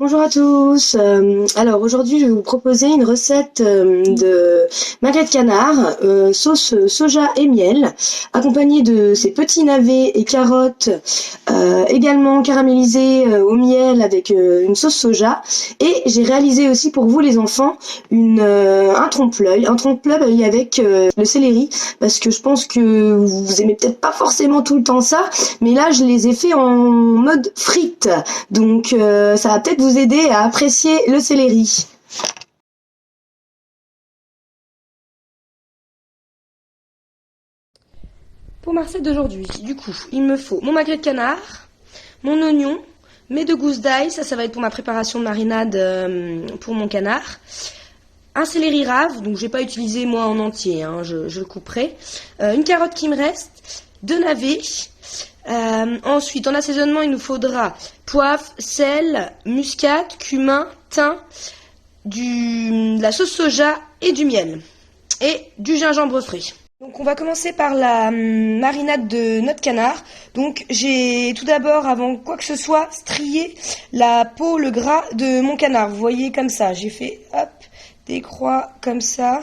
Bonjour à tous. Alors aujourd'hui, je vais vous proposer une recette de magret de canard, sauce soja et miel, accompagnée de ces petits navets et carottes, également caramélisés au miel avec une sauce soja. Et j'ai réalisé aussi pour vous les enfants un trompe-l'œil avec le céleri, parce que je pense que vous aimez peut-être pas forcément tout le temps ça, mais là je les ai fait en mode frites. Donc ça va peut-être vous aider à apprécier le céleri. Pour ma recette d'aujourd'hui, du coup, il me faut mon magret de canard, mon oignon, mes 2 gousses d'ail, ça va être pour ma préparation de marinade pour mon canard. Un céleri rave, donc je vais pas utiliser moi en entier, hein, je le couperai. Une carotte qui me reste, 2 navets. Ensuite, en assaisonnement, il nous faudra poivre, sel, muscade, cumin, thym, de la sauce soja et du miel. Et du gingembre frais. Donc on va commencer par la marinade de notre canard. Donc j'ai tout d'abord, avant quoi que ce soit, strié la peau, le gras de mon canard. Vous voyez comme ça, j'ai fait hop, des croix comme ça.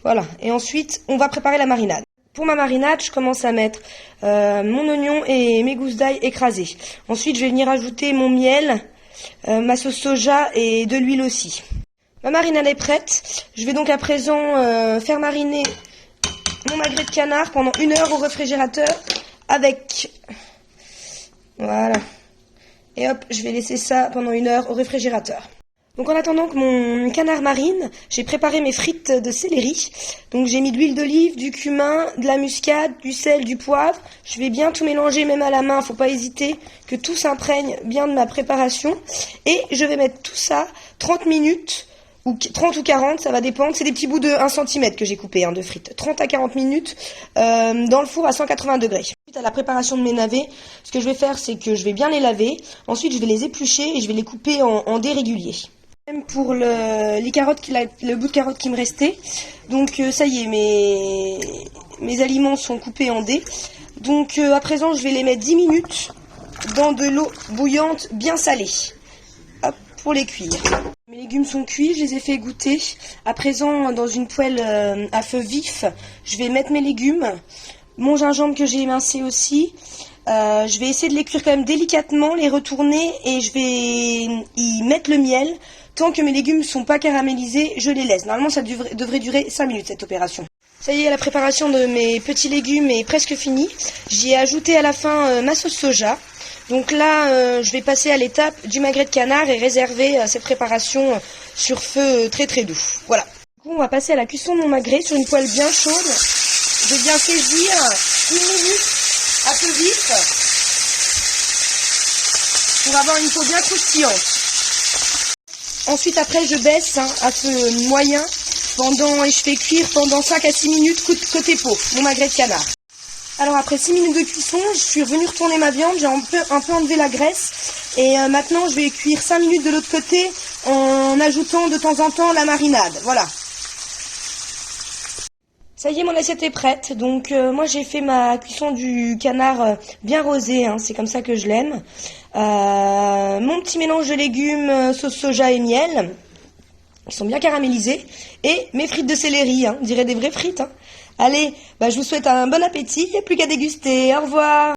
Voilà, et ensuite on va préparer la marinade. Pour ma marinade, je commence à mettre mon oignon et mes gousses d'ail écrasées. Ensuite je vais venir ajouter mon miel, ma sauce soja et de l'huile aussi. Ma marinade est prête. Je vais donc à présent faire mariner mon magret de canard pendant 1 heure au réfrigérateur avec... Voilà. Et hop, je vais laisser ça pendant 1 heure au réfrigérateur. Donc en attendant que mon canard marine, j'ai préparé mes frites de céleri. Donc j'ai mis de l'huile d'olive, du cumin, de la muscade, du sel, du poivre. Je vais bien tout mélanger, même à la main, faut pas hésiter, que tout s'imprègne bien de ma préparation. Et je vais mettre tout ça 30 minutes, ou 30 ou 40, ça va dépendre. C'est des petits bouts de 1 cm que j'ai coupé de frites. 30 à 40 minutes dans le four à 180 degrés. Ensuite, à la préparation de mes navets, ce que je vais faire, c'est que je vais bien les laver. Ensuite, je vais les éplucher et je vais les couper en dés réguliers. Même pour les carottes, le bout de carotte qui me restait. Donc ça y est, mes aliments sont coupés en dés. Donc à présent, je vais les mettre 10 minutes dans de l'eau bouillante bien salée. Hop, pour les cuire. Mes légumes sont cuits, je les ai fait égoutter. À présent, dans une poêle à feu vif, je vais mettre mes légumes, mon gingembre que j'ai émincé aussi. Je vais essayer de les cuire quand même délicatement, les retourner et je vais y mettre le miel. Tant que mes légumes ne sont pas caramélisés, je les laisse. Normalement, ça devrait durer 5 minutes cette opération. Ça y est, la préparation de mes petits légumes est presque finie. J'y ai ajouté à la fin ma sauce soja. Donc là, je vais passer à l'étape du magret de canard et réserver cette préparation sur feu très très doux. Voilà. Du coup, on va passer à la cuisson de mon magret sur une poêle bien chaude. Je vais bien saisir 1 minute à feu vif pour avoir une peau bien croustillante. Ensuite, après, je baisse à feu moyen et je fais cuire pendant 5 à 6 minutes côté peau, mon magret de canard. Alors après 6 minutes de cuisson, je suis revenue retourner ma viande, j'ai un peu enlevé la graisse. Et maintenant, je vais cuire 5 minutes de l'autre côté en ajoutant de temps en temps la marinade. Voilà. Ça y est, mon assiette est prête. Donc moi, j'ai fait ma cuisson du canard bien rosé, c'est comme ça que je l'aime. Mon petit mélange de légumes, sauce soja et miel, qui sont bien caramélisés. Et mes frites de céleri, on dirait des vraies frites. Allez, je vous souhaite un bon appétit, il n'y a plus qu'à déguster. Au revoir.